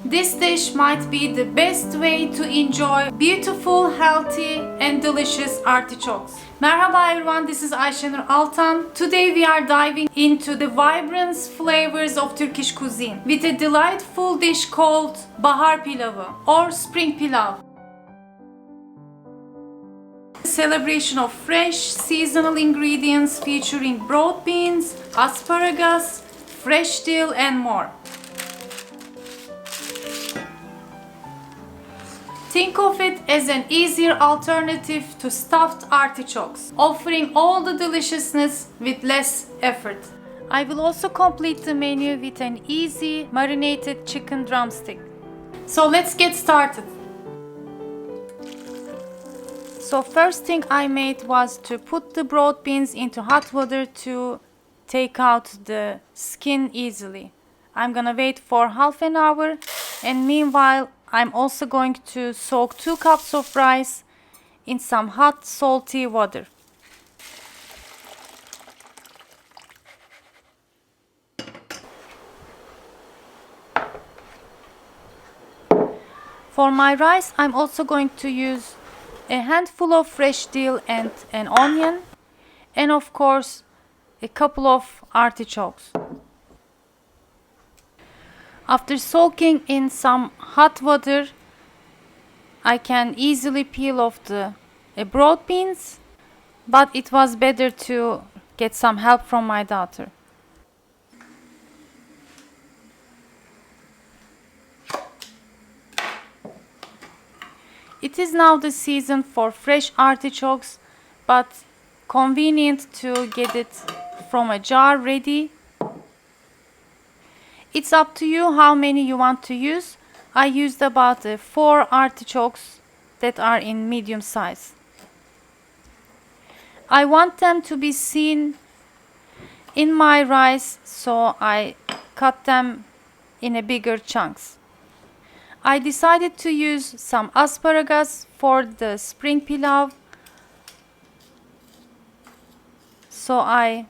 This dish might be the best way to enjoy beautiful, healthy and delicious artichokes. Merhaba everyone, this is Ayşenur Altan. Today we are diving into the vibrant flavors of Turkish cuisine with a delightful dish called Bahar Pilavı or Spring Pilaf. A celebration of fresh, seasonal ingredients featuring broad beans, asparagus, fresh dill and more. Think of it as an easier alternative to stuffed artichokes, offering all the deliciousness with less effort. I will also complete the menu with an easy marinated chicken drumstick. So let's get started. So first thing I made was to put the broad beans into hot water to take out the skin easily. I'm gonna wait for half an hour, and meanwhile I'm also going to soak 2 cups of rice in some hot salty water. For my rice, I'm also going to use a handful of fresh dill and an onion, and of course a couple of artichokes. After soaking in some hot water, I can easily peel off the broad beans, but it was better to get some help from my daughter. It is now the season for fresh artichokes, but convenient to get it from a jar ready. It's up to you how many you want to use. I used about 4 artichokes that are in medium size. I want them to be seen in my rice, so I cut them in a bigger chunks. I decided to use some asparagus for the spring pilav, so I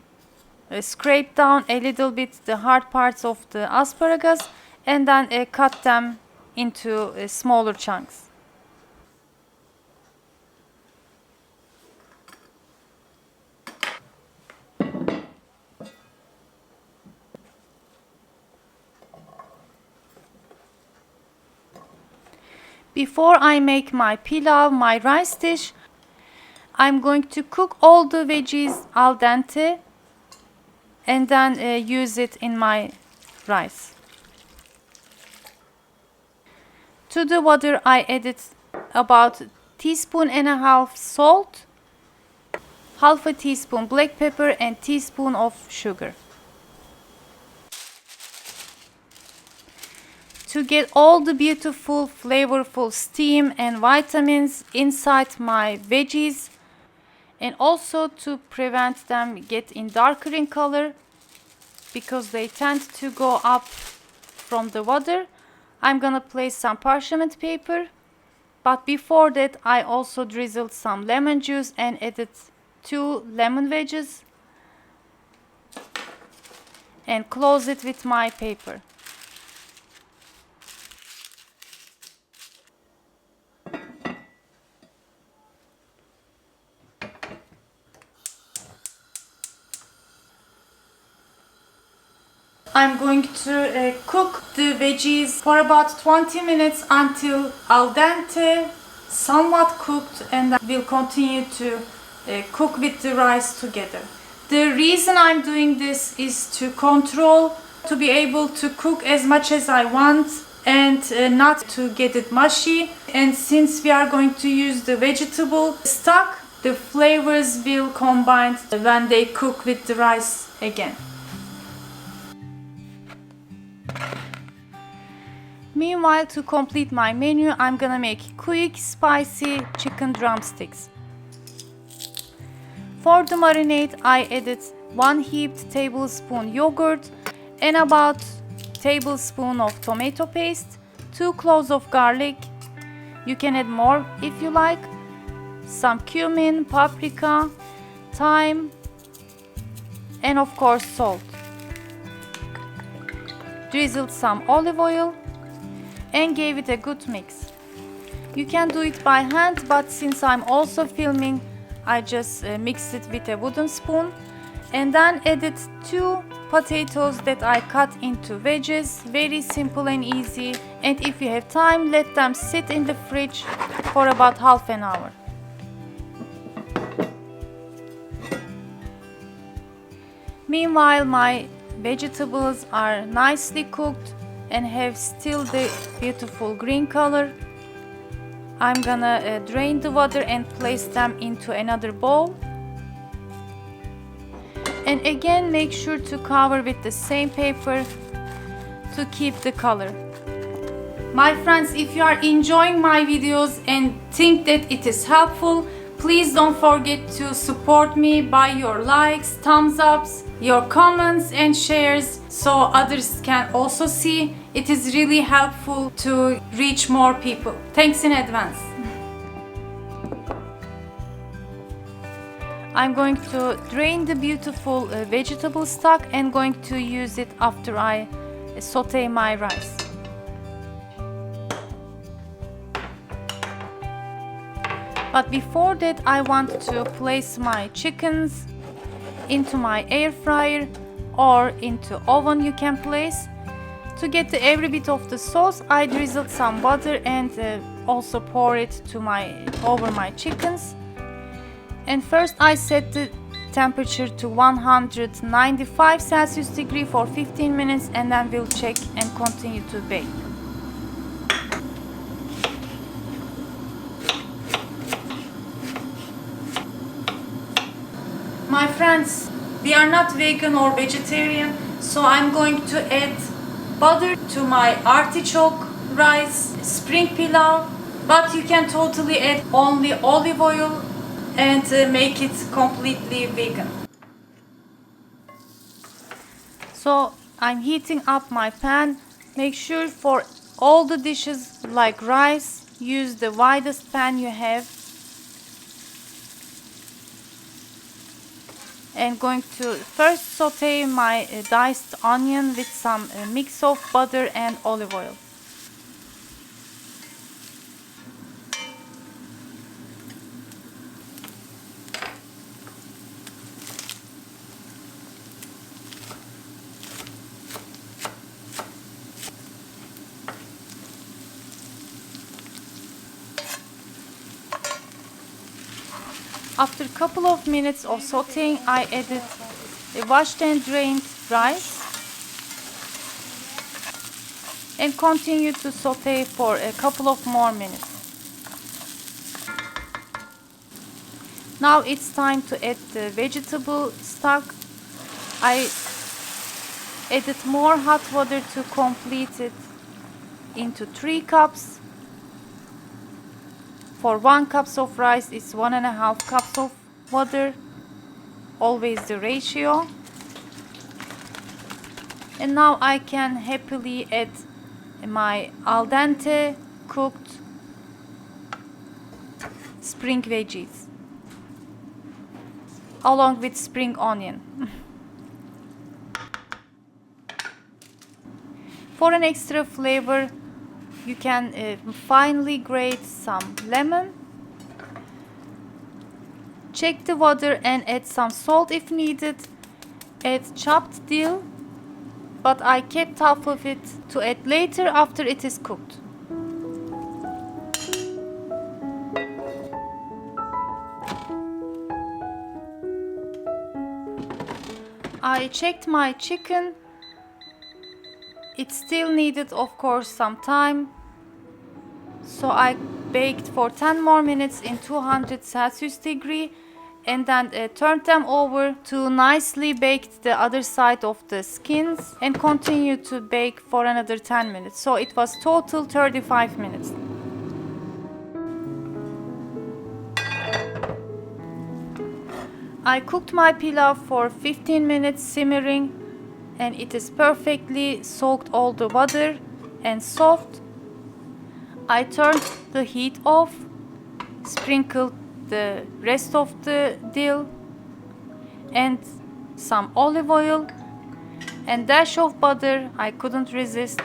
scrape down a little bit the hard parts of the asparagus and then cut them into smaller chunks. Before I make my pilav, my rice dish, I'm going to cook all the veggies al dente and then use it in my rice. To the water I added about 1.5 teaspoons salt, half a teaspoon black pepper and teaspoon of sugar. To get all the beautiful flavorful steam and vitamins inside my veggies, and also to prevent them get in darker in color because they tend to go up from the water, I'm gonna place some parchment paper. But before that I also drizzled some lemon juice and added 2 lemon wedges and close it with my paper. I'm going to cook the veggies for about 20 minutes until al dente, somewhat cooked, and I will continue to cook with the rice together. The reason I'm doing this is to control, to be able to cook as much as I want and not to get it mushy. And since we are going to use the vegetable stock, the flavors will combine when they cook with the rice again. Meanwhile, to complete my menu, I'm gonna make quick, spicy chicken drumsticks. For the marinade, I added 1 heaped tablespoon yogurt and about tablespoon of tomato paste, 2 cloves of garlic. You can add more if you like. Some cumin, paprika, thyme, and of course salt. Drizzled some olive oil and gave it a good mix. You can do it by hand, but since I'm also filming, I just mixed it with a wooden spoon and then added 2 potatoes that I cut into wedges. Very simple and easy, and if you have time, let them sit in the fridge for about half an hour. Meanwhile, my vegetables are nicely cooked and have still the beautiful green color. I'm gonna drain the water and place them into another bowl. And again, make sure to cover with the same paper to keep the color. My friends, if you are enjoying my videos and think that it is helpful, please don't forget to support me by your likes, thumbs ups, your comments and shares so others can also see. It is really helpful to reach more people. Thanks in advance. I'm going to drain the beautiful vegetable stock and going to use it after I saute my rice. But before that, I want to place my chickens into my air fryer or into oven you can place. To get every bit of the sauce, I drizzled some butter and also pour it over my chickens. And first I set the temperature to 195 Celsius degree for 15 minutes and then we'll check and continue to bake. My friends, we are not vegan or vegetarian, so I'm going to add butter to my artichoke rice, spring pilaf, but you can totally add only olive oil and make it completely vegan. So I'm heating up my pan. Make sure for all the dishes like rice, use the widest pan you have. And going to first saute my diced onion with some mix of butter and olive oil. After a couple of minutes of sauteing, I added the washed and drained rice and continue to saute for a couple of more minutes. Now it's time to add the vegetable stock. I added more hot water to complete it into 3 cups. For 1 cup of rice, it's 1.5 cups of water, always the ratio. And now I can happily add my al dente cooked spring veggies along with spring onion. For an extra flavor, you can finely grate some lemon. Check the water and add some salt if needed. Add chopped dill, but I kept half of it to add later after it is cooked. I checked my chicken. It still needed, of course, some time. So I baked for 10 more minutes in 200 Celsius degree and then turned them over to nicely bake the other side of the skins and continued to bake for another 10 minutes. So it was total 35 minutes. I cooked my pilaf for 15 minutes simmering and it is perfectly soaked all the water and soft. I turned the heat off, sprinkled the rest of the dill and some olive oil and dash of butter. I couldn't resist.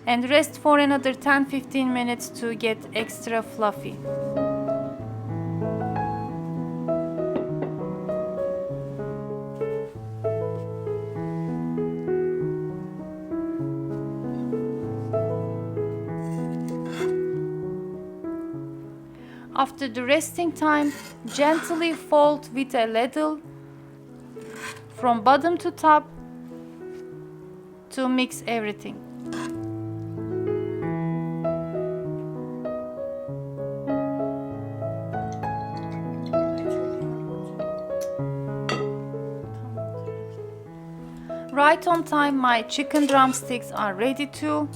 and rest for another 10-15 minutes to get extra fluffy. After the resting time, gently fold with a ladle from bottom to top to mix everything. Right on time, my chicken drumsticks are ready too.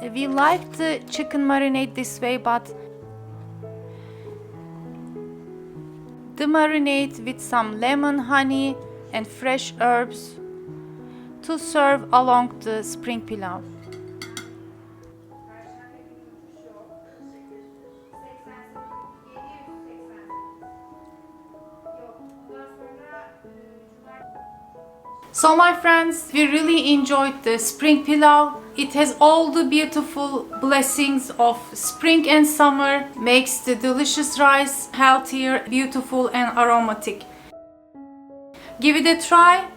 We like the chicken marinade this way, but the marinade with some lemon, honey and fresh herbs to serve along the spring pilav. So my friends, we really enjoyed the spring pilav. It has all the beautiful blessings of spring and summer, makes the delicious rice healthier, beautiful and aromatic. Give it a try.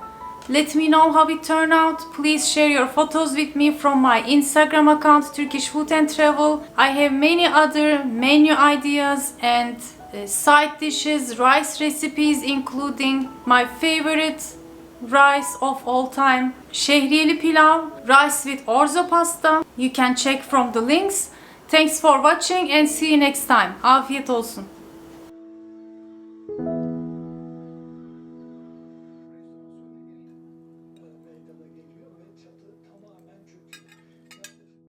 Let me know how it turned out. Please share your photos with me from my Instagram account, Turkish Food and Travel. I have many other menu ideas and side dishes, rice recipes, including my favorite rice of all time, Şehriyeli pilav, rice with orzo pasta. You can check from the links. Thanks for watching and see you next time. Afiyet olsun.